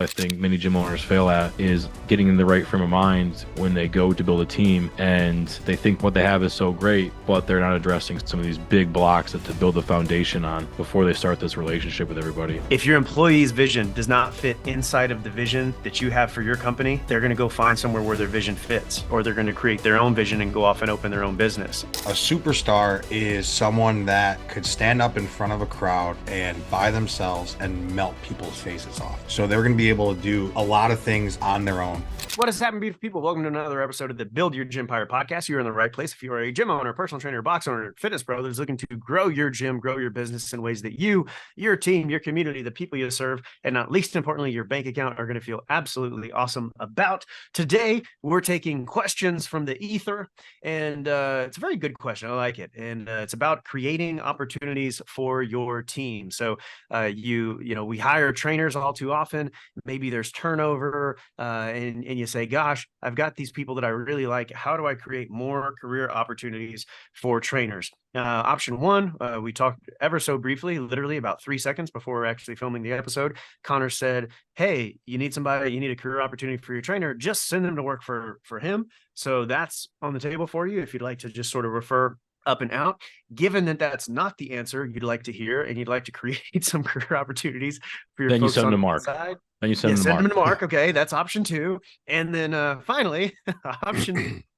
I think many gym owners fail at is getting in the right frame of mind when they go to build a team and they think what they have is so great, but they're not addressing some of these big blocks to build the foundation on before they start this relationship with everybody. If your employee's vision does not fit inside of the vision that you have for your company, they're going to go find somewhere where their vision fits, or they're going to create their own vision and go off and open their own business. A superstar is someone that could stand up in front of a crowd and by themselves and melt people's faces off. So they're going to be able to do a lot of things on their own. What has happened, beautiful people? Welcome to another episode of the Build Your Gympire podcast. You're in the right place. If you are a gym owner, personal trainer, box owner, fitness pro that's looking to grow your gym, grow your business in ways that you, your team, your community, the people you serve, and not least importantly, your bank account are going to feel absolutely awesome about. Today, we're taking questions from the ether, and it's a very good question. I like it. And it's about creating opportunities for your team. So we hire trainers all too often. Maybe there's turnover, and you say, gosh, I've got these people that I really like. How do I create more career opportunities for trainers? Option one, we talked ever so briefly, literally about 3 seconds before we're actually filming the episode. Connor said, hey, you need somebody, you need a career opportunity for your trainer, just send them to work for him. So that's on the table for you if you'd like to just sort of refer up and out. Given that that's not the answer you'd like to hear and you'd like to create some career opportunities for your Then you folks send on them to the Mark. side. Then you send them them to Mark. Okay, that's option two. And then finally,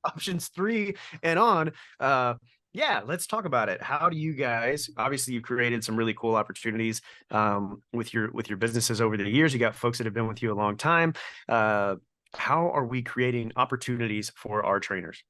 options 3 and on. Let's talk about it. How do you guys, obviously you've created some really cool opportunities with your businesses over the years. You got folks that have been with you a long time. How are we creating opportunities for our trainers?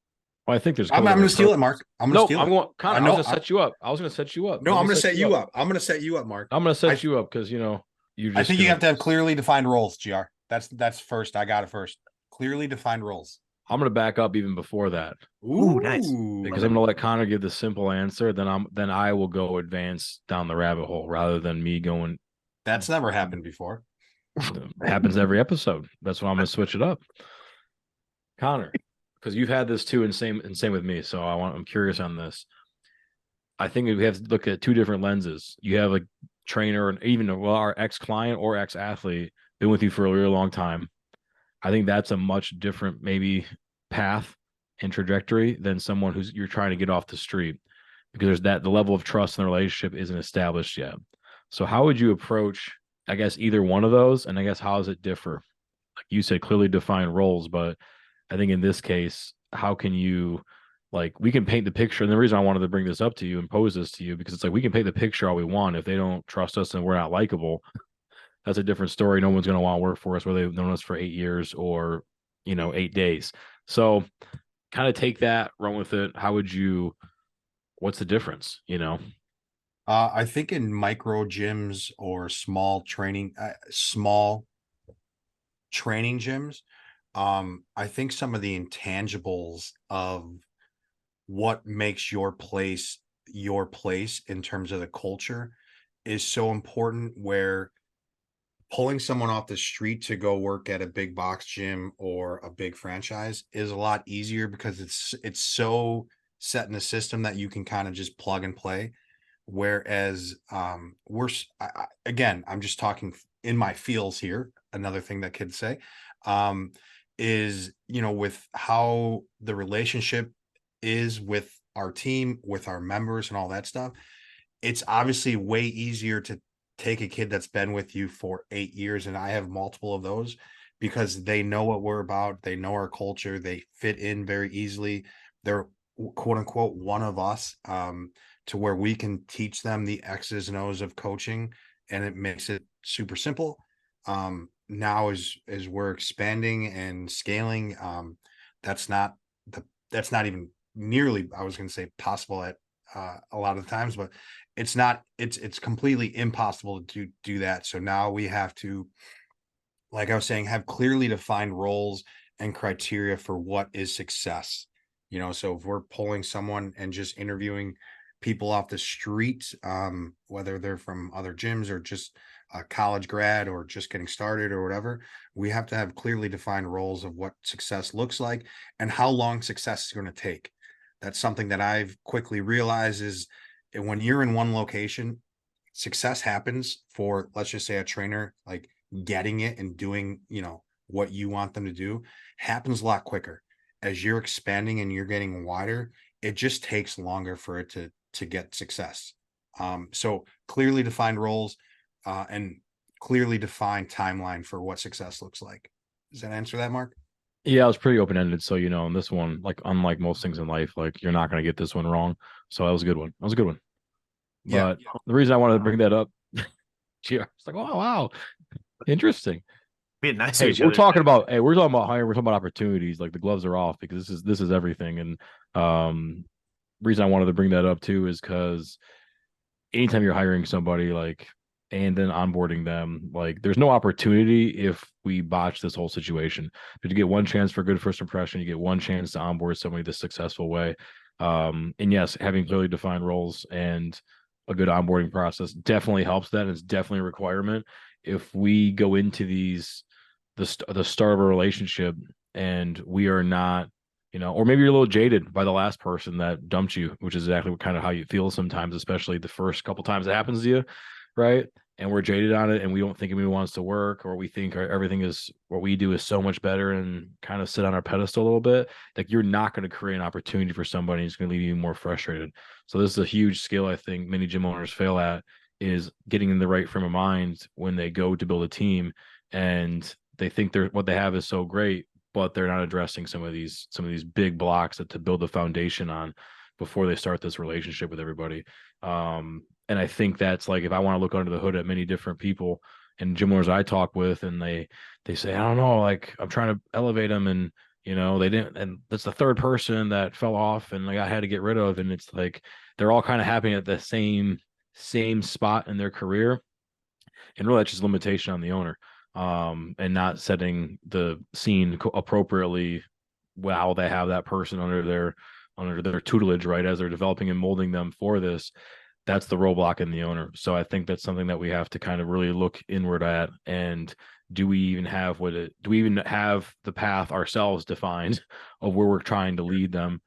Well, I think there's. I'm going to steal it, Mark. I'm going to steal it. Connor, I was going to set you up. I was going to set you up. No, I'm going to set you up. I'm going to set you up, Mark. I'm going to set you up because I think you have to have clearly defined roles, GR. That's first. I got it first. Clearly defined roles. I'm going to back up even before that. Ooh, nice. Because I'm going to let Connor give the simple answer. Then I will go advance down the rabbit hole rather than me going. That's never happened before. It happens every episode. That's why I'm going to switch it up. Connor, because you've had this too, and same with me. So I'm curious on this. I think we have to look at two different lenses. You have a trainer and even our ex-client or ex-athlete been with you for a really long time. I think that's a much different maybe path and trajectory than someone you're trying to get off the street, because the level of trust in the relationship isn't established yet. So how would you approach, I guess, either one of those? And I guess how does it differ? Like you said, clearly defined roles, but I think in this case, how can you, we can paint the picture. And the reason I wanted to bring this up to you and pose this to you, because it's we can paint the picture all we want. If they don't trust us and we're not likable, that's a different story. No one's going to want to work for us, whether they've known us for 8 years or, 8 days. So kind of take that, run with it. What's the difference, I think in micro gyms or small training gyms, I think some of the intangibles of what makes your place in terms of the culture is so important, where pulling someone off the street to go work at a big box gym or a big franchise is a lot easier because it's so set in the system that you can kind of just plug and play. Whereas again, I'm just talking in my feels here. Another thing that kids say is, with how the relationship is with our team, with our members and all that stuff, it's obviously way easier to take a kid that's been with you for 8 years, and I have multiple of those, because they know what we're about, they know our culture, they fit in very easily, they're quote unquote one of us, to where we can teach them the X's and O's of coaching, and it makes it super simple. Now as we're expanding and scaling, that's not even nearly, I was going to say, possible at a lot of the times, but it's completely impossible to do that. So now we have to, like I was saying, have clearly defined roles and criteria for what is success. So if we're pulling someone and just interviewing people off the street, whether they're from other gyms or just a college grad or just getting started or whatever, we have to have clearly defined roles of what success looks like and how long success is going to take. That's something that I've quickly realized is when you're in one location, success happens for, let's just say, a trainer. Like getting it and doing, what you want them to do happens a lot quicker. As you're expanding and you're getting wider, it just takes longer for it to get success. So clearly defined roles, and clearly defined timeline for what success looks like. Does that answer that, Mark? Yeah, it was pretty open ended. So, in this one, like unlike most things in life, like you're not going to get this one wrong. So that was a good one. That was a good one. Yeah. But the reason I wanted to bring that up, yeah, it's like, oh wow, interesting. Being nice to Hey, each we're other. talking about hiring, we're talking about opportunities. Like the gloves are off because this is everything. And reason I wanted to bring that up too is because anytime you're hiring somebody like and then onboarding them, like there's no opportunity if we botch this whole situation. But you get one chance for good first impression, you get one chance to onboard somebody the successful way. And yes, having clearly defined roles and a good onboarding process definitely helps that. It's definitely a requirement. If we go into the start of a relationship and we are not, or maybe you're a little jaded by the last person that dumped you, which is exactly what kind of how you feel sometimes, especially the first couple times it happens to you, right? And we're jaded on it and we don't think anyone wants to work, or we think everything is what we do is so much better and kind of sit on our pedestal a little bit. Like you're not going to create an opportunity for somebody who's going to leave you more frustrated. So this is a huge skill I think many gym owners fail at, is getting in the right frame of mind when they go to build a team and they think what they have is so great, but they're not addressing some of these big blocks to build the foundation on before they start this relationship with everybody. And I think that's like, if I want to look under the hood at many different people and gym owners I talk with, and they say, I don't know, like I'm trying to elevate them, and they didn't, and that's the third person that fell off and like I had to get rid of. And it's like they're all kind of happening at the same spot in their career. And really that's just limitation on the owner, and not setting the scene appropriately while they have that person under their tutelage, right, as they're developing and molding them for this. That's the roadblock in the owner. So I think that's something that we have to kind of really look inward at. And do we even have the path ourselves defined of where we're trying to lead them,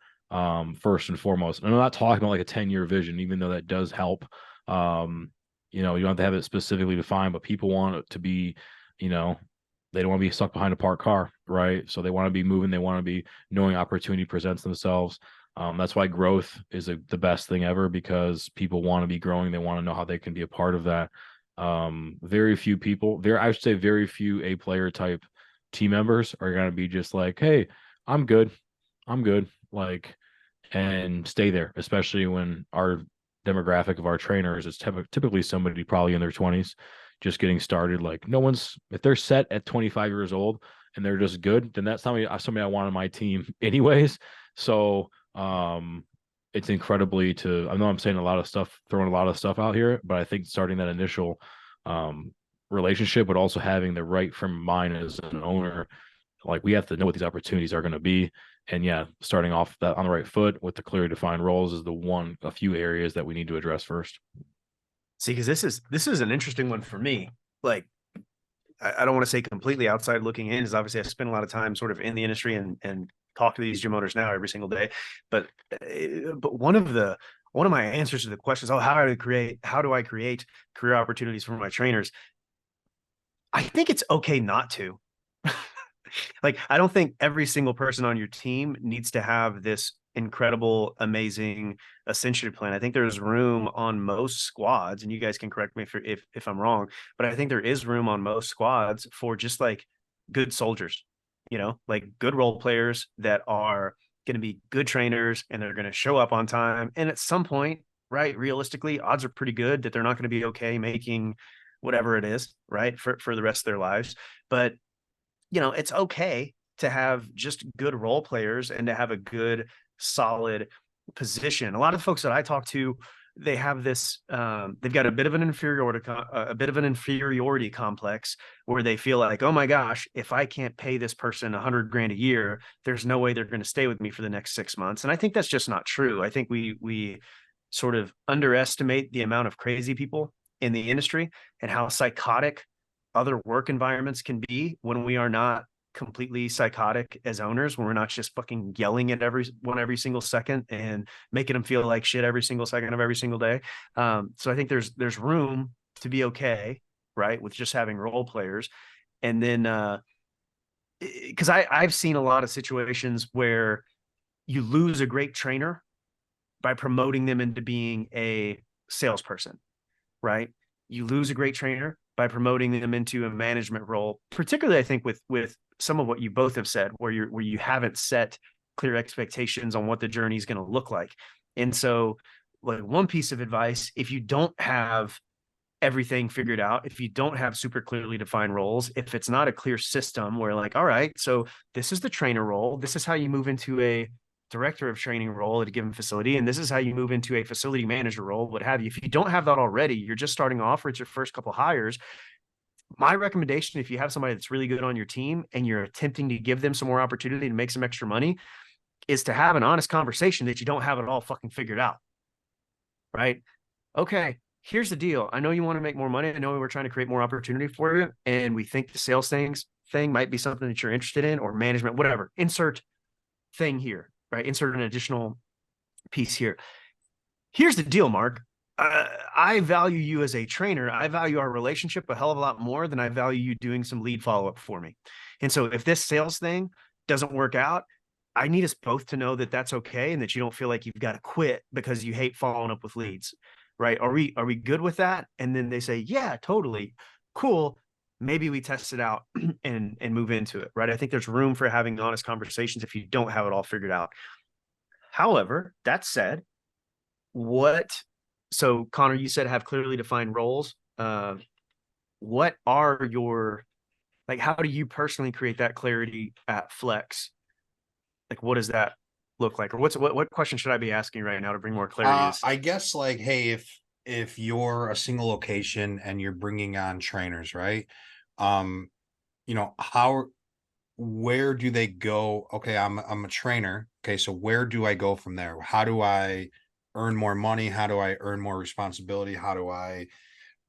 first and foremost? And I'm not talking about like a 10-year vision, even though that does help. You don't have to have it specifically defined, but people want it to be, they don't want to be stuck behind a parked car, right? So they want to be moving. They want to be knowing opportunity presents themselves. That's why growth is the best thing ever, because people want to be growing. They want to know how they can be a part of that. Very few people there, I should say very few A player type team members are going to be just like, hey, I'm good. Like, and stay there, especially when our demographic of our trainers is typically somebody probably in their 20s just getting started. Like if they're set at 25 years old and they're just good, then that's somebody I want on my team anyways. So it's incredibly I know I'm saying throwing a lot of stuff out here, but I think starting that initial relationship, but also having the right frame of mind as an owner, like we have to know what these opportunities are going to be. And yeah, starting off that on the right foot with the clearly defined roles is a few areas that we need to address first. See, because this is an interesting one for me. Like, I don't want to say completely outside looking in, is obviously I spend a lot of time sort of in the industry and talk to these gym owners now every single day. But one of my answers to the questions, how do I create career opportunities for my trainers? I think it's okay not to. Like, I don't think every single person on your team needs to have this incredible, amazing ascension plan. I think there's room on most squads, and you guys can correct me if I'm wrong, but I think there is room on most squads for just like good soldiers, like good role players that are going to be good trainers and they're going to show up on time. And at some point, right, realistically, odds are pretty good that they're not going to be okay making whatever it is, right, for the rest of their lives. But it's okay to have just good role players and to have a good, solid position. A lot of folks that I talk to, they have this, they've got a bit of an inferiority complex where they feel like, oh my gosh, if I can't pay this person $100,000 a year, there's no way they're going to stay with me for the next 6 months. And I think that's just not true. I think we sort of underestimate the amount of crazy people in the industry and how psychotic other work environments can be when we are not completely psychotic as owners, when we're not just fucking yelling at everyone every single second and making them feel like shit every single second of every single day. So I think there's room to be okay right? With just having role players. And then, because I've seen a lot of situations where you lose a great trainer by promoting them into being a salesperson, right? You lose a great trainer by promoting them into a management role, particularly I think with some of what you both have said, where you haven't set clear expectations on what the journey is going to look like. And so, like, one piece of advice, if you don't have everything figured out, if you don't have super clearly defined roles, if it's not a clear system where, like, all right, so this is the trainer role, this is how you move into a director of training role at a given facility, and this is how you move into a facility manager role, what have you. If you don't have that already, you're just starting off, or it's your first couple hires. My recommendation, if you have somebody that's really good on your team and you're attempting to give them some more opportunity to make some extra money, is to have an honest conversation that you don't have it all fucking figured out. Right? Okay, here's the deal. I know you want to make more money. I know we're trying to create more opportunity for you, and we think the sales thing might be something that you're interested in, or management, whatever. Insert thing here, right? Insert an additional piece here. Here's the deal, Mark. I value you as a trainer. I value our relationship a hell of a lot more than I value you doing some lead follow-up for me. And so if this sales thing doesn't work out, I need us both to know that that's okay, and that you don't feel like you've got to quit because you hate following up with leads, right? Are we good with that? And then they say, yeah, totally cool. Maybe we test it out and move into it, right? I think there's room for having honest conversations if you don't have it all figured out. However, that said, so Connor, you said have clearly defined roles. What are your, like, how do you personally create that clarity at Flex? Like, what does that look like? Or what question should I be asking right now to bring more clarity? I guess, like, hey, if you're a single location and you're bringing on trainers, right? Where do they go? Okay, I'm a trainer. Okay, so where do I go from there? How do I earn more money? How do I earn more responsibility? How do I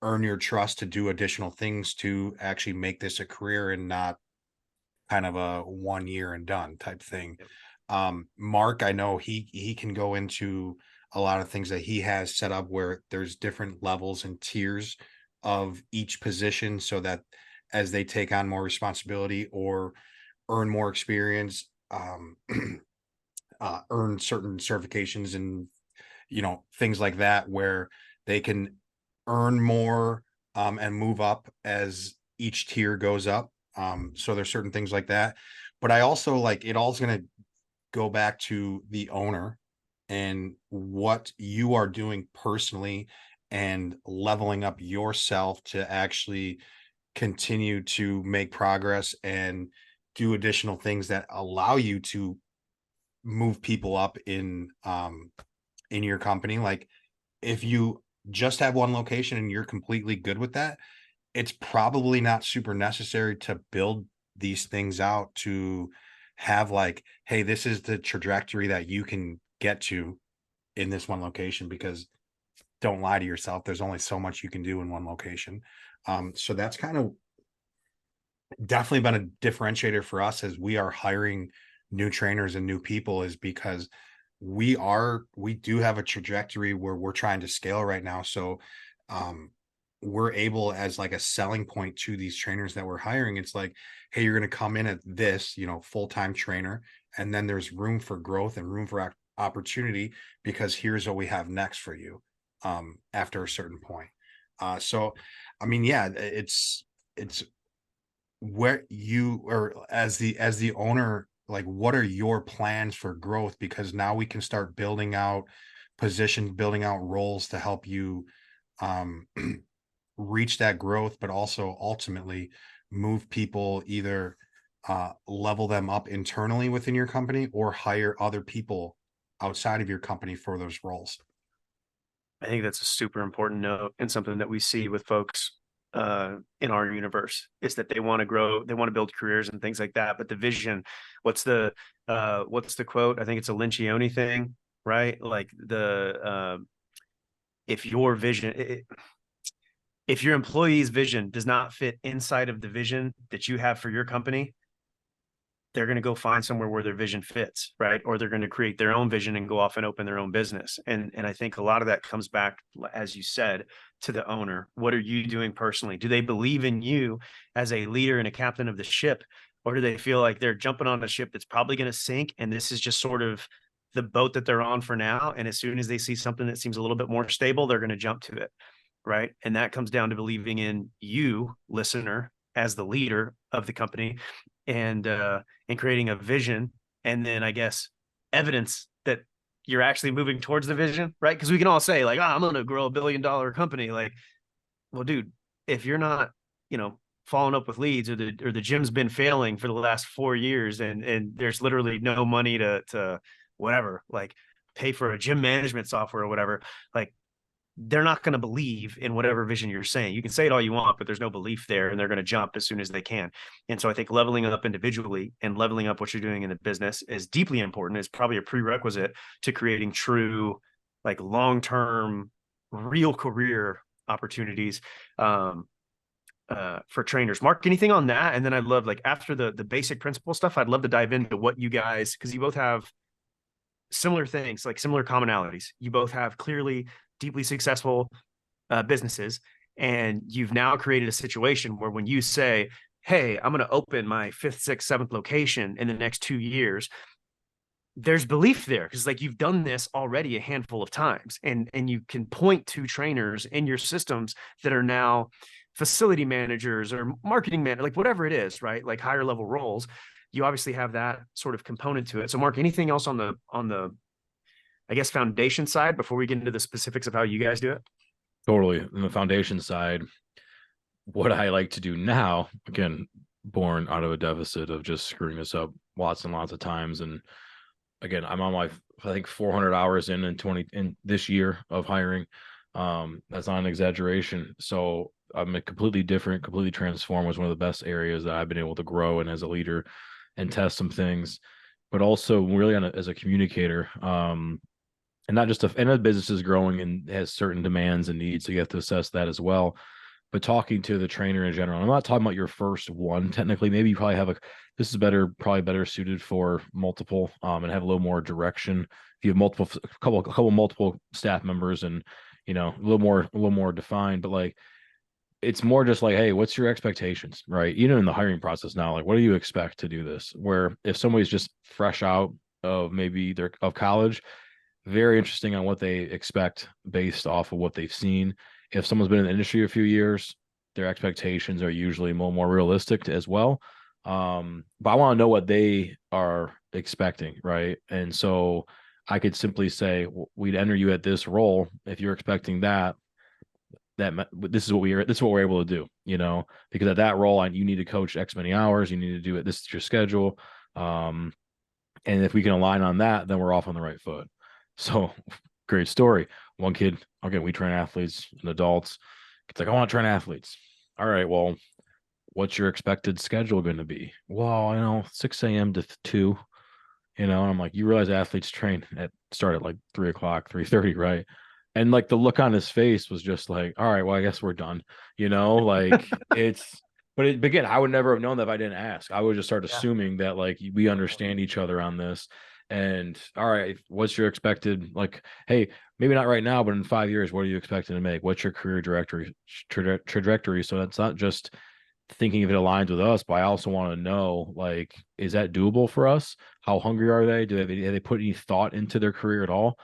earn your trust to do additional things to actually make this a career and not kind of a 1 year and done type thing? Mark, I know he can go into a lot of things that he has set up where there's different levels and tiers of each position, so that as they take on more responsibility or earn more experience, earn certain certifications and things like that, where they can earn more and move up as each tier goes up. So there's certain things like that. But I also, like, it all's going to go back to the owner and what you are doing personally and leveling up yourself to actually continue to make progress and do additional things that allow you to move people up in your company. Like, if you just have one location and you're completely good with that, it's probably not super necessary to build these things out to have, like, hey, this is the trajectory that you can get to in this one location, because don't lie to yourself, there's only so much you can do in one location. So that's kind of definitely been a differentiator for us as we are hiring new trainers and new people, is because we do have a trajectory where we're trying to scale right now. So we're able, as like a selling point to these trainers that we're hiring, it's like, hey, you're going to come in at this, full-time trainer, and then there's room for growth and room for opportunity, because here's what we have next for you after a certain point. So I mean, yeah, it's where you, or as the owner, like, what are your plans for growth? Because now we can start building out positions, building out roles to help you reach that growth, but also ultimately move people, either level them up internally within your company or hire other people outside of your company for those roles. I think that's a super important note, and something that we see with folks in our universe, is that they want to grow, they want to build careers and things like that. But the vision, what's the quote? I think it's a Lencioni thing, right? Like, if your vision, if your employee's vision does not fit inside of the vision that you have for your company, they're going to go find somewhere where their vision fits, right? Or they're going to create their own vision and go off and open their own business. And I think a lot of that comes back, as you said, to the owner. What are you doing personally? Do they believe in you as a leader and a captain of the ship? Or do they feel like they're jumping on a ship that's probably going to sink, and this is just sort of the boat that they're on for now? And as soon as they see something that seems a little bit more stable, they're going to jump to it, right? And that comes down to believing in you, listener, as the leader of the company, and creating a vision, and then I guess evidence that you're actually moving towards the vision, right? Because we can all say like, oh, I'm going to grow $1 billion company. Like, well, dude, if you're not, following up with leads, or the gym's been failing for the last 4 years, and there's literally no money to whatever, like pay for a gym management software or whatever, like they're not going to believe in whatever vision you're saying. You can say it all you want, but there's no belief there, and they're going to jump as soon as they can. And so I think leveling up individually and leveling up what you're doing in the business is deeply important. It's probably a prerequisite to creating true, like long-term, real career opportunities for trainers. Mark, anything on that? And then I'd love, like, after the basic principle stuff, I'd love to dive into what you guys, because you both have similar things, like similar commonalities. You both have clearly deeply successful businesses, and you've now created a situation where when you say, hey, I'm going to open my 5th, 6th, 7th location in the next 2 years, there's belief there, because like you've done this already a handful of times, and you can point to trainers in your systems that are now facility managers or marketing manager, like whatever it is, right? Like higher level roles. You obviously have that sort of component to it. So Mark, anything else on the I guess foundation side before we get into the specifics of how you guys do it? Totally. On the foundation side, what I like to do now, again, born out of a deficit of just screwing this up lots and lots of times. And again, I'm on my, I think 400 hours in this year of hiring. That's not an exaggeration. So I'm a completely different, completely transformed, was one of the best areas that I've been able to grow in as a leader and test some things, but also really as a communicator. And not just and the business is growing and has certain demands and needs, so you have to assess that as well. But talking to the trainer in general, I'm not talking about your first one technically.Maybe you probably have this is probably better suited for multiple, and have a little more direction. If you have couple multiple staff members, and a little more defined, but like it's more just like, hey, what's your expectations, right? Even in the hiring process now, like what do you expect to do this? Where if somebody's just fresh out of maybe of college, very interesting on what they expect based off of what they've seen. If someone's been in the industry a few years, their expectations are usually more realistic as well. But I want to know what they are expecting, right? And so I could simply say, we'd enter you at this role. If you're expecting that this is what we're able to do, because at that role, you need to coach X many hours. You need to do it. This is your schedule. And if we can align on that, then we're off on the right foot. So great story. One kid, okay, we train athletes and adults. It's like, I want to train athletes. All right, well, what's your expected schedule going to be? Well, 6 a.m. to 2, and I'm like, you realize athletes start at like 3 o'clock, 3:30, right? And like the look on his face was just like, all right, well, I guess we're done, like but again, I would never have known that if I didn't ask. I would just start assuming that like we understand each other on this. And all right, what's your expected, like, hey, maybe not right now, but in 5 years, what are you expecting to make? What's your career trajectory? So that's not just thinking if it aligns with us, but I also want to know, like, is that doable for us? How hungry are they? Have they put any thought into their career at all?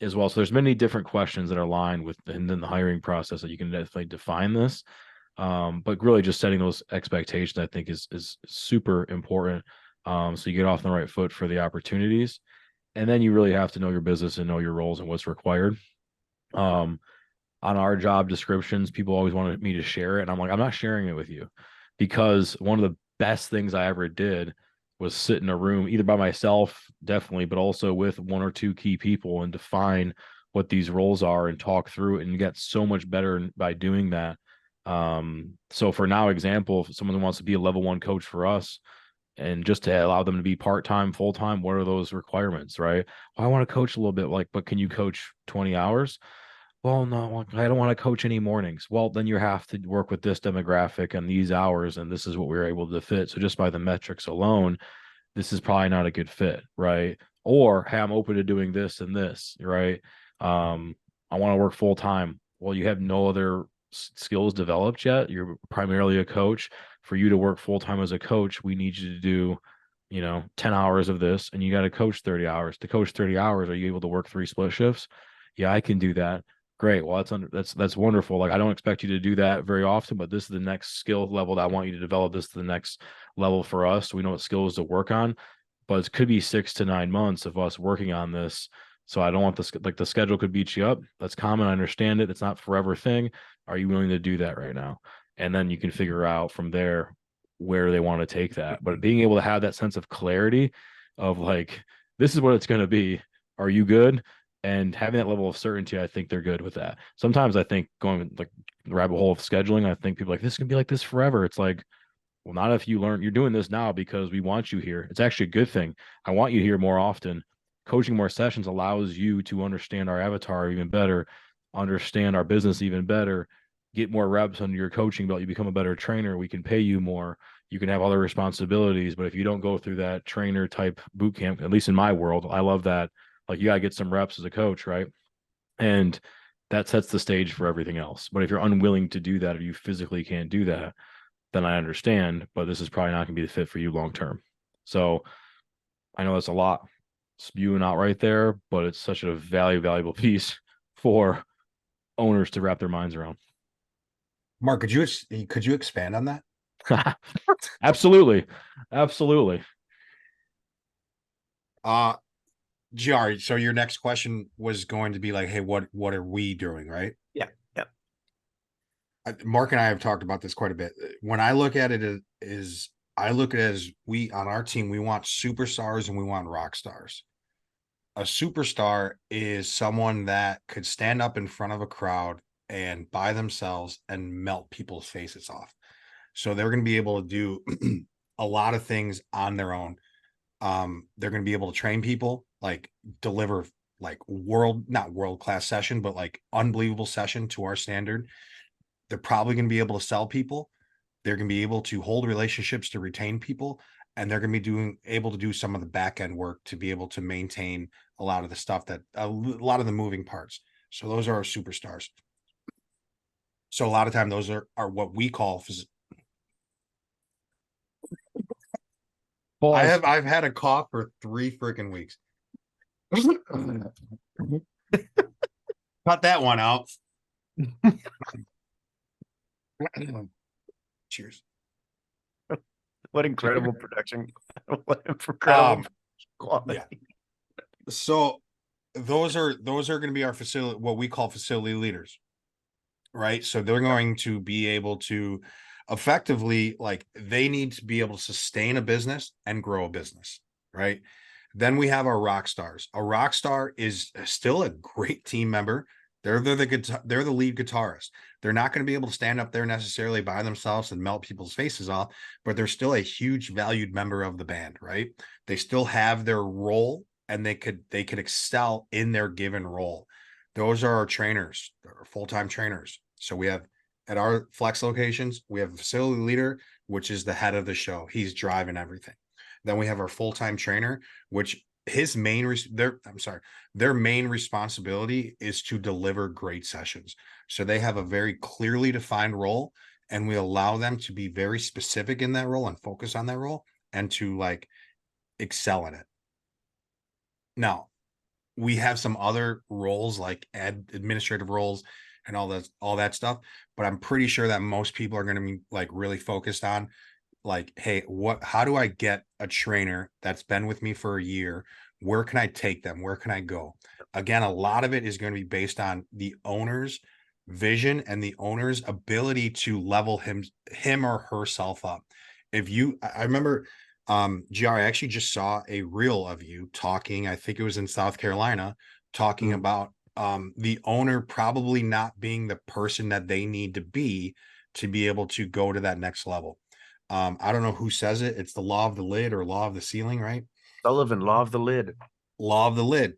As well. So there's many different questions that are aligned with and then the hiring process that you can definitely define this. But really just setting those expectations, I think is super important. So you get off on the right foot for the opportunities, and then you really have to know your business and know your roles and what's required. On our job descriptions, people always wanted me to share it, and I'm like, I'm not sharing it with you, because one of the best things I ever did was sit in a room either by myself, definitely, but also with 1 or 2 key people and define what these roles are and talk through it, and get so much better by doing that. So for now, example, if someone wants to be a level 1 coach for us, and just to allow them to be part-time, full-time, what are those requirements, right? Well, I want to coach a little bit, like, but can you coach 20 hours? well, no, I don't want to coach any mornings. Well, then you have to work with this demographic and these hours, and this is what we were able to fit. So just by the metrics alone, this is probably not a good fit, right? Or hey, I'm open to doing this and this, right? I want to work full time. Well, you have no other skills developed yet. You're primarily a coach. For you to work full time as a coach, we need you to do, 10 hours of this, and you got to coach 30 hours. To coach 30 hours, are you able to work 3 split shifts? Yeah, I can do that. Great. Well, that's wonderful. Like I don't expect you to do that very often, but this is the next skill level that I want you to develop. This is the next level for us. We know what skills to work on, but it could be 6 to 9 months of us working on this. So I don't want this, like the schedule could beat you up. That's common. I understand it. It's not forever thing. Are you willing to do that right now? And then you can figure out from there where they want to take that. But being able to have that sense of clarity of like, this is what it's going to be. Are you good? And having that level of certainty, I think they're good with that. Sometimes I think going like the rabbit hole of scheduling, I think people are like, this can be like this forever. It's like, well, not if you learn. You're doing this now because we want you here. It's actually a good thing. I want you here more often. Coaching more sessions allows you to understand our avatar even better, understand our business even better, get more reps under your coaching belt. You become a better trainer. We can pay you more. You can have other responsibilities. But if you don't go through that trainer type boot camp, at least in my world, I love that. Like you got to get some reps as a coach, right? And that sets the stage for everything else. But if you're unwilling to do that, or you physically can't do that, then I understand, but this is probably not going to be the fit for you long term. So I know that's a lot spewing out right there, but it's such a valuable piece for owners to wrap their minds around. Mark, could you expand on that? Absolutely. Absolutely. GR, so your next question was going to be like, hey, what are we doing, right? Yeah. Yeah. Mark and I have talked about this quite a bit. When I look at it I look at it as we on our team, we want superstars and we want rock stars. A superstar is someone that could stand up in front of a crowd and by themselves and melt people's faces off. So they're going to be able to do a lot of things on their own. They're going to be able to train people, like deliver like not world class session, but like unbelievable session to our standard. They're probably going to be able to sell people. They're going to be able to hold relationships to retain people, and they're going to be able to do some of the back end work to be able to maintain a lot of the stuff that a lot of the moving parts. So those are our superstars. So a lot of time those are what we call. I've had a cough for 3 freaking weeks. Cut that one out. Cheers. What incredible production. What incredible quality. Yeah. So those are going to be our facility, what we call facility leaders, right? So they're going to be able to effectively, like, they need to be able to sustain a business and grow a business, right? Then we have our rock stars. A rock star is still a great team member. They're the lead guitarist. They're not going to be able to stand up there necessarily by themselves and melt people's faces off, but they're still a huge valued member of the band, right? They still have their role and they could excel in their given role. Those are our trainers, our full-time trainers. So we have at our flex locations, we have a facility leader, which is the head of the show. He's driving everything. Then we have our full-time trainer, which their main responsibility is to deliver great sessions. So they have a very clearly defined role, and we allow them to be very specific in that role and focus on that role and to like excel in it. Now, we have some other roles like administrative roles and all that stuff, but I'm pretty sure that most people are going to be like really focused on like, hey, how do I get a trainer that's been with me for a year? Where can I take them? Where can I go? Again, a lot of it is going to be based on the owner's vision and the owner's ability to level him or herself up. I remember, GR, I actually just saw a reel of you talking, I think it was in South Carolina, talking about the owner probably not being the person that they need to be able to go to that next level. I don't know who says it. It's the law of the lid or law of the ceiling, right? Sullivan, law of the lid. Law of the lid.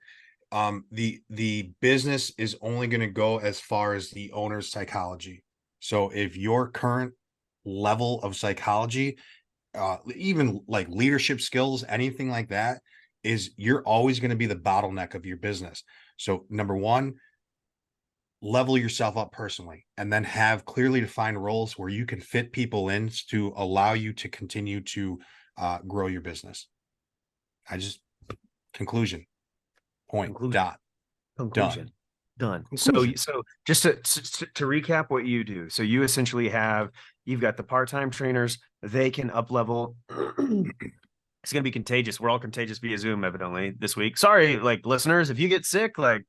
The business is only going to go as far as the owner's psychology. So if your current level of psychology, even like leadership skills, anything like that, is you're always going to be the bottleneck of your business. So number one, level yourself up personally, and then have clearly defined roles where you can fit people in to allow you to continue to grow your business. Conclusion, point, dot, Conclusion. Done. Conclusion. So just to recap what you do. So you essentially you've got the part-time trainers, they can up level. It's going to be contagious. We're all contagious via Zoom, evidently, this week. Sorry, like listeners, if you get sick, like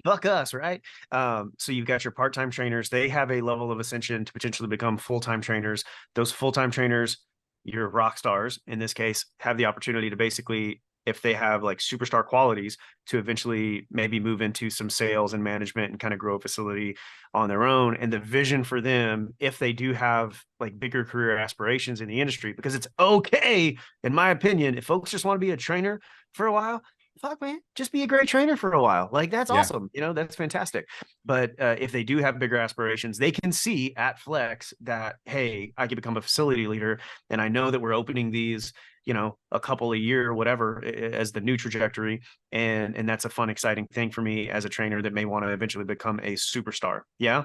fuck us, right? So you've got your part-time trainers. They have a level of ascension to potentially become full-time trainers. Those full-time trainers, your rock stars in this case, have the opportunity to basically, if they have like superstar qualities, to eventually maybe move into some sales and management and kind of grow a facility on their own. And the vision for them, if they do have like bigger career aspirations in the industry, because it's okay, in my opinion, if folks just want to be a trainer for a while, fuck man, just be a great trainer for a while. Like that's awesome. You know, that's fantastic. But if they do have bigger aspirations, they can see at Flex that, hey, I could become a facility leader. And I know that we're opening these, you know, a couple a year or whatever as the new trajectory. And that's a fun, exciting thing for me as a trainer that may want to eventually become a superstar. Yeah.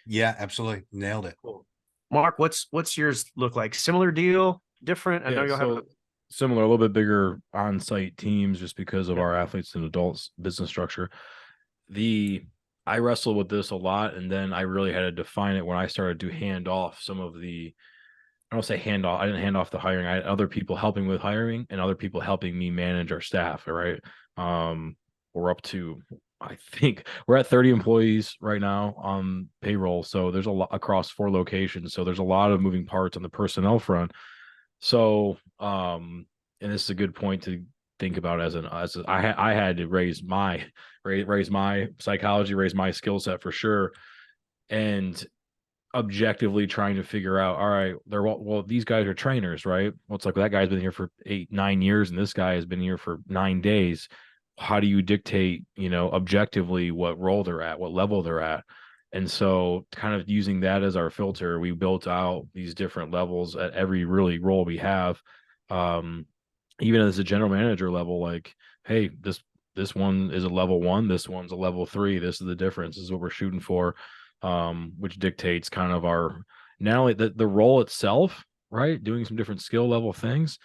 Yeah, absolutely. Nailed it. Cool. Mark, what's yours look like? Similar deal, different? I know you'll have similar, a little bit bigger on-site teams just because of our athletes and adults business structure. I wrestled with this a lot, and then I really had to define it when I started to hand off some of the, I don't say hand off, I didn't hand off the hiring. I had other people helping with hiring and other people helping me manage our staff. All right. We're up to, I think we're at 30 employees right now on payroll. So there's a lot across 4 locations. So there's a lot of moving parts on the personnel front. So, and this is a good point to think about I had to raise my psychology, raise my skill set for sure. And objectively trying to figure out, all right, these guys are trainers, right? Well, it's like that guy's been here for 8-9 years and this guy has been here for 9 days. How do you dictate, objectively what role they're at, what level they're at? And so kind of using that as our filter, we built out these different levels at every really role we have. Even as a general manager level, like, hey, this one is a level 1, this one's a level 3. This is the difference. This is what we're shooting for, which dictates kind of our, not only the role itself, right? Doing some different skill level things,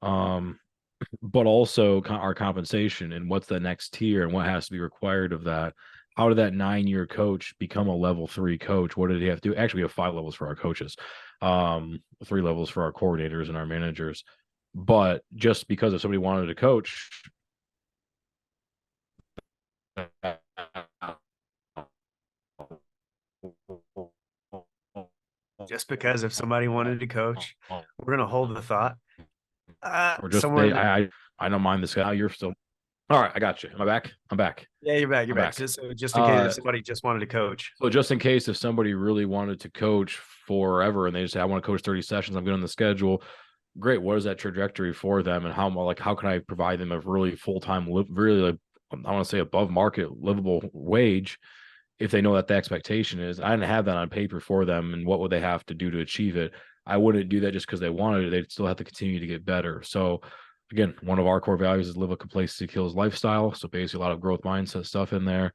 but also our compensation and what's the next tier and what has to be required of that. How did that 9-year coach become a level 3 coach? What did he have to do? Actually, we have 5 levels for our coaches, 3 levels for our coordinators and our managers. But just because if somebody wanted to coach, just because if somebody wanted to coach, we're gonna hold the thought. Or just I don't mind this guy. You're still all right. I got you. Am I back? I'm back. Yeah, you're back. You're back. Just in case if somebody just wanted to coach. So just in case if somebody really wanted to coach forever and they just say, I want to coach 30 sessions, I'm good on the schedule. Great. What is that trajectory for them? And how can I provide them a really full-time, really, I want to say above market livable wage if they know that the expectation is. I didn't have that on paper for them. And what would they have to do to achieve it? I wouldn't do that just because they wanted it. They'd still have to continue to get better. So again, one of our core values is live a complacency kills lifestyle. So basically a lot of growth mindset stuff in there.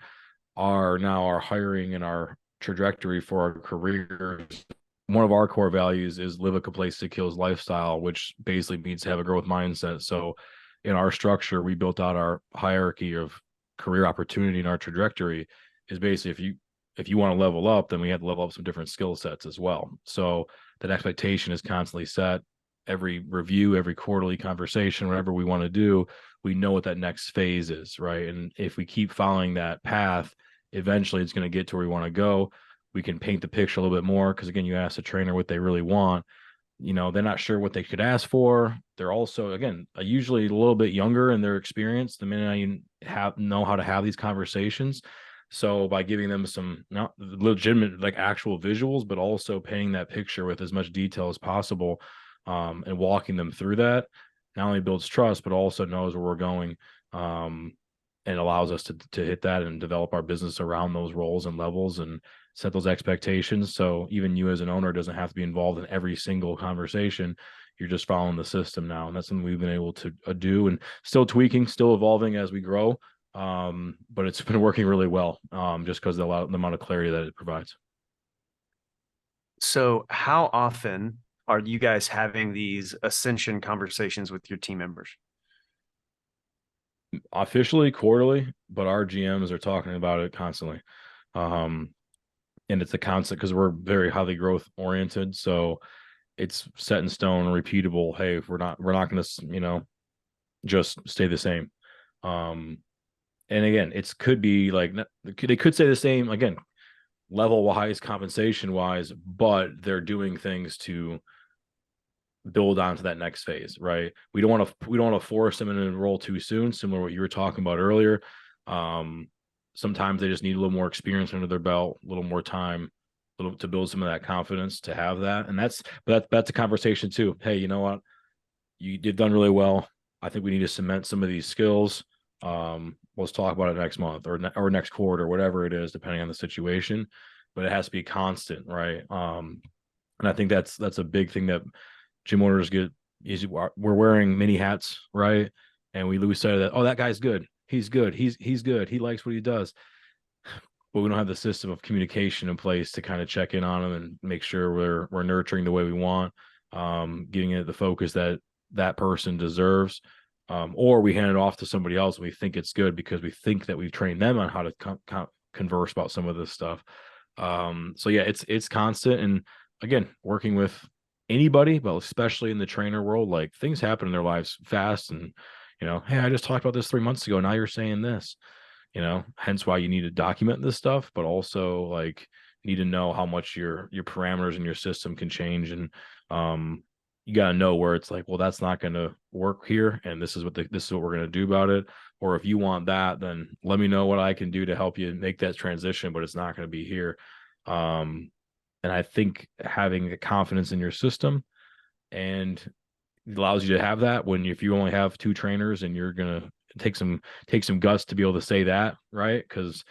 Our hiring and our trajectory for our careers. One of our core values is live a complacency kills lifestyle, which basically means to have a growth mindset. So in our structure, we built out our hierarchy of career opportunity and our trajectory is basically if you want to level up, then we have to level up some different skill sets as well. So that expectation is constantly set. Every review, every quarterly conversation, whatever we want to do, we know what that next phase is, right? And if we keep following that path, eventually it's going to get to where we want to go. We can paint the picture a little bit more because, again, you ask the trainer what they really want. They're not sure what they could ask for. They're also, again, usually a little bit younger in their experience the minute you know how to have these conversations. So by giving them some not legitimate, like actual visuals, but also painting that picture with as much detail as possible, and walking them through that, not only builds trust, but also knows where we're going. and allows us to hit that and develop our business around those roles and levels and set those expectations. So even you as an owner doesn't have to be involved in every single conversation. You're just following the system now. And that's something we've been able to do, and still tweaking, still evolving as we grow. But it's been working really well, just because the amount of clarity that it provides. So how often are you guys having these ascension conversations with your team members? Officially quarterly, but our GMs are talking about it constantly. And it's a constant because we're very highly growth oriented. So it's set in stone, repeatable. Hey, we're not going to, just stay the same. And again, it could be like, they could say the same again, level wise, compensation wise, but they're doing things to build onto that next phase, right? We don't want to force them to enroll too soon, similar to what you were talking about earlier. Sometimes they just need a little more experience under their belt, a little more time, to build some of that confidence to have that. And that's a conversation too. Hey, you know what? You've done really well. I think we need to cement some of these skills. Let's talk about it next month or next quarter, whatever it is, depending on the situation. But it has to be constant, right? And I think that's a big thing that gym owners get. We're wearing many hats, right? And we lose sight of that. Oh, that guy's good. He's good. He's good. He likes what he does. But we don't have the system of communication in place to kind of check in on them and make sure we're nurturing the way we want, giving it the focus that person deserves. Or we hand it off to somebody else. And we think it's good because we think that we've trained them on how to converse about some of this stuff. So yeah, it's constant. And again, working with anybody, but especially in the trainer world, like things happen in their lives fast. And, hey, I just talked about this 3 months ago. Now you're saying this, hence why you need to document this stuff, but also like need to know how much your parameters and your system can change. And, you got to know where it's like, well, that's not going to work here. And this is what we're going to do about it. Or if you want that, then let me know what I can do to help you make that transition, but it's not going to be here. And I think having the confidence in your system and it allows you to have that if you only have 2 trainers and you're going to take some guts to be able to say that, right? Because,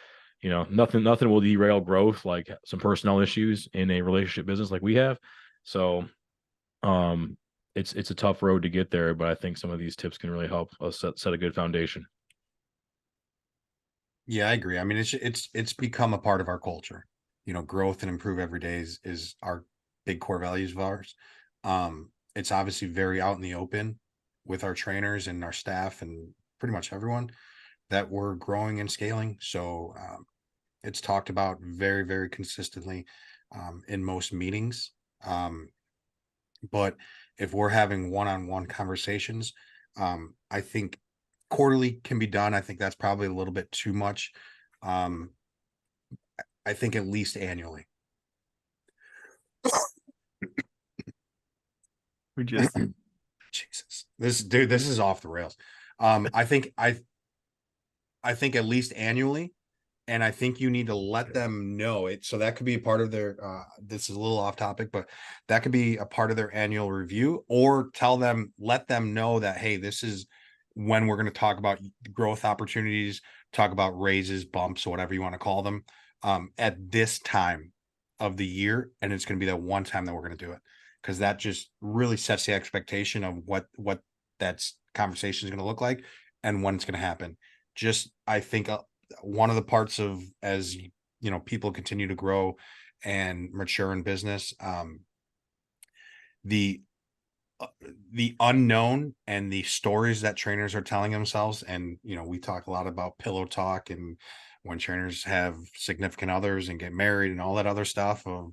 nothing will derail growth like some personnel issues in a relationship business like we have. So, it's a tough road to get there, but I think some of these tips can really help us set a good foundation. Yeah, I agree. I mean, it's become a part of our culture. Growth and improve every day is our big core values of ours. It's obviously very out in the open with our trainers and our staff and pretty much everyone that we're growing and scaling. So it's talked about very, very consistently in most meetings. But if we're having one-on-one conversations, I think quarterly can be done. I think that's probably a little bit too much. I think at least annually. We just Jesus, this is off the rails. I think at least annually, and I think you need to let them know it. So that could be a part of their. This is a little off topic, but that could be a part of their annual review, or let them know that, hey, this is when we're going to talk about growth opportunities, talk about raises, bumps, whatever you want to call them, at this time of the year, and it's going to be that one time that we're going to do it, because that just really sets the expectation of what that conversation is going to look like and when it's going to happen. Just, I think one of the parts of, as people continue to grow and mature in business, the unknown and the stories that trainers are telling themselves. And, we talk a lot about pillow talk and when trainers have significant others and get married and all that other stuff of,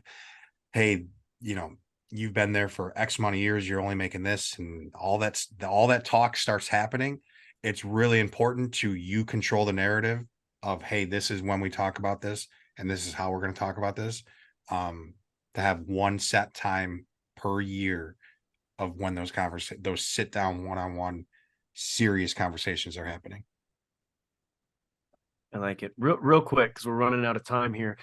hey, you've been there for X amount of years, you're only making this, and all that talk starts happening. It's really important you control the narrative of, hey, this is when we talk about this, and this is how we're going to talk about this. To have one set time per year of when those sit down one-on-one serious conversations are happening. I like it. Real quick, because we're running out of time here.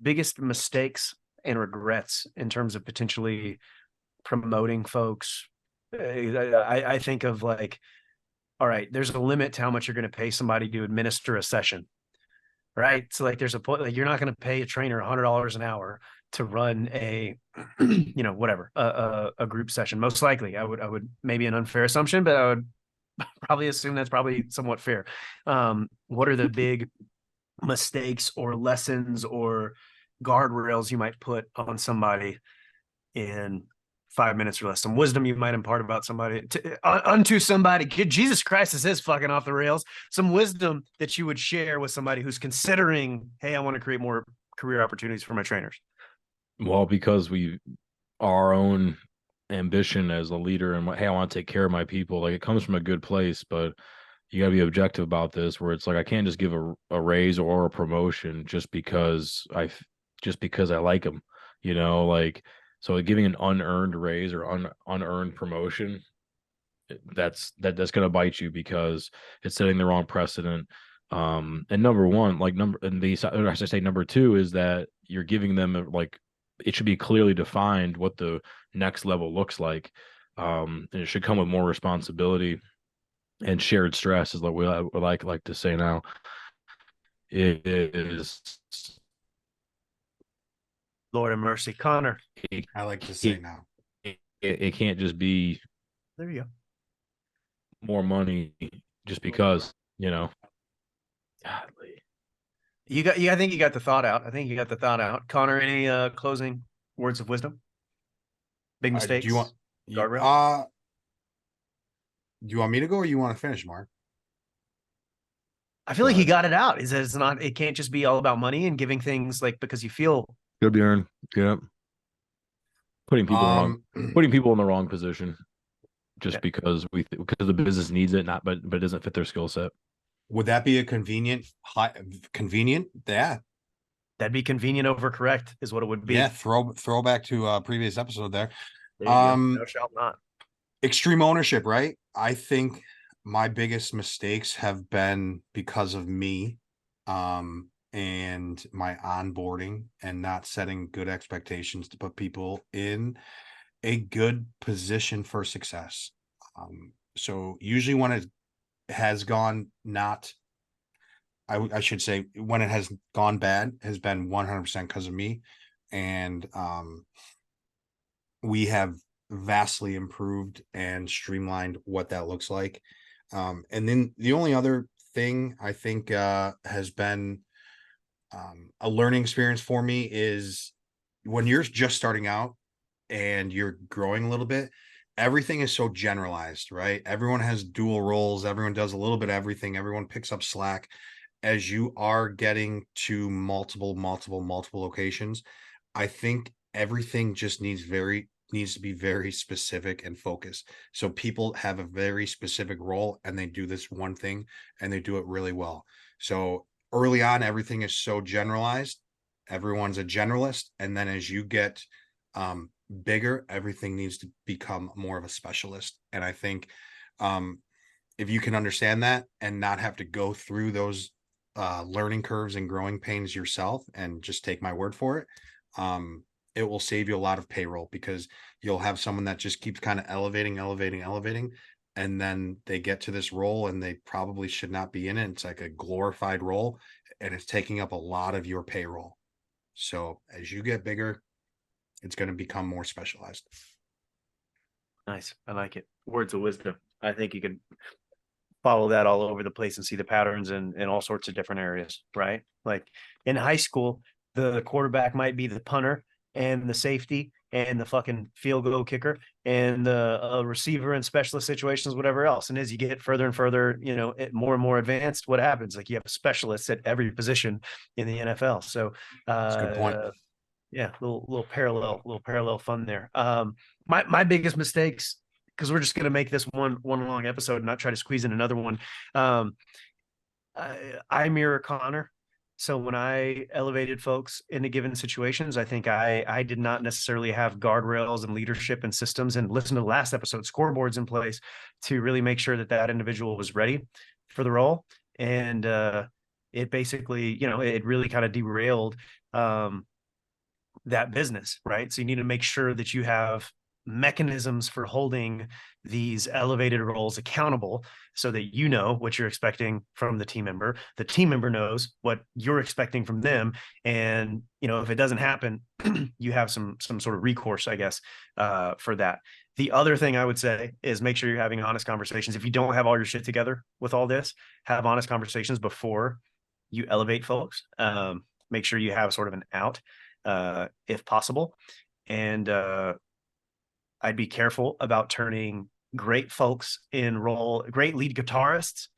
Biggest mistakes and regrets in terms of potentially promoting folks. I think of like all right, there's a limit to how much you're going to pay somebody to administer a session, right? So like there's a point, like you're not going to pay a trainer $100 an hour to run a, whatever, a group session. Most likely, I would maybe an unfair assumption, but I would probably assume that's probably somewhat fair. What are the big mistakes or lessons or guardrails you might put on somebody in 5 minutes or less? Some wisdom you might impart about somebody unto somebody. Jesus Christ, this is fucking off the rails. Some wisdom that you would share with somebody who's considering, hey, I want to create more career opportunities for my trainers. Well, because we our own ambition as a leader and hey, I want to take care of my people. Like it comes from a good place, but you got to be objective about this. Where it's like I can't just give a raise or a promotion just because I like them. Like so giving an unearned raise or unearned promotion, that's going to bite you because it's setting the wrong precedent. And number one, like I should say number two is that you're giving them like it should be clearly defined what the next level looks like. And it should come with more responsibility and shared stress is what we like to say now. It is Lord have mercy, Connor. I like to say now. It can't just be There you go. more money just because, Godly. I think you got the thought out. Connor, any closing words of wisdom? Big mistakes? Do you want guardrails? Do you want me to go or you want to finish, Mark? I feel like he got it out. Is that it's not, it can't just be all about money and giving things like because you feel Good, Bjorn. Yeah. Putting people in the wrong position just because because the business needs it, but it doesn't fit their skill set. Would that be a convenient? Yeah. That'd be convenient over correct is what it would be. Yeah. Throw back to a previous episode there. Thou shalt not. Extreme ownership, right? I think my biggest mistakes have been because of me, and my onboarding and not setting good expectations to put people in a good position for success. So usually when it has gone I should say when it has gone bad has been 100% because of me. And we have vastly improved and streamlined what that looks like. And then the only other thing I think has been a learning experience for me is when you're just starting out and you're growing a little bit, everything is so generalized, right? Everyone has dual roles. Everyone does a little bit of everything. Everyone picks up slack. As you are getting to multiple locations, I think everything just needs to be very specific and focused. So people have a very specific role and they do this one thing and they do it really well. So early on, everything is so generalized. Everyone's a generalist. And then as you get bigger, everything needs to become more of a specialist. And I think if you can understand that and not have to go through those learning curves and growing pains yourself and just take my word for it, it will save you a lot of payroll because you'll have someone that just keeps kind of elevating. And then they get to this role and they probably should not be in it. It's like a glorified role and it's taking up a lot of your payroll. So as you get bigger, it's going to become more specialized. Nice. I like it. Words of wisdom. I think you can follow that all over the place and see the patterns in all sorts of different areas, right? Like in high school, the quarterback might be the punter and the safety and the fucking field goal kicker and the receiver in specialist situations, whatever else. And as you get further and further, more and more advanced, what happens? Like you have specialists at every position in the NFL. So that's a good point. Yeah, little parallel fun there. My biggest mistakes, because we're just going to make this one long episode and not try to squeeze in another one. I mirror Connor. So when I elevated folks into given situations, I think I did not necessarily have guardrails and leadership and systems and listen to the last episode, scoreboards in place to really make sure that individual was ready for the role. And it basically, it really kind of derailed that business, right? So you need to make sure that you have mechanisms for holding these elevated roles accountable so that you know what you're expecting from the team member knows what you're expecting from them, and if it doesn't happen, you have some sort of recourse, I guess, for that. The other thing I would say is make sure you're having honest conversations. If you don't have all your shit together with all this, have honest conversations before you elevate folks. Make sure you have sort of an out, if possible. And I'd be careful about turning great folks in role, great lead guitarists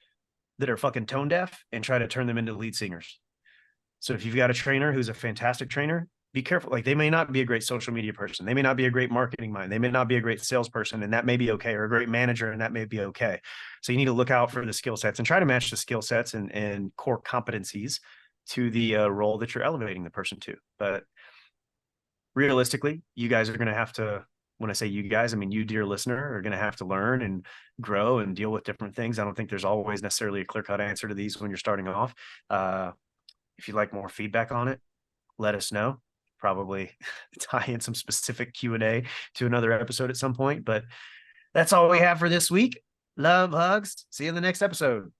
that are fucking tone deaf, and try to turn them into lead singers. So if you've got a trainer who's a fantastic trainer, be careful. Like, they may not be a great social media person. They may not be a great marketing mind. They may not be a great salesperson, and that may be okay, or a great manager, and that may be okay. So you need to look out for the skill sets and try to match the skill sets and core competencies to the role that you're elevating the person to. But realistically, you guys are going to have to, when I say you guys, I mean you, dear listener, are going to have to learn and grow and deal with different things. I don't think there's always necessarily a clear-cut answer to these when you're starting off. If you'd like more feedback on it, let us know. Probably tie in some specific Q&A to another episode at some point. But that's all we have for this week. Love, hugs. See you in the next episode.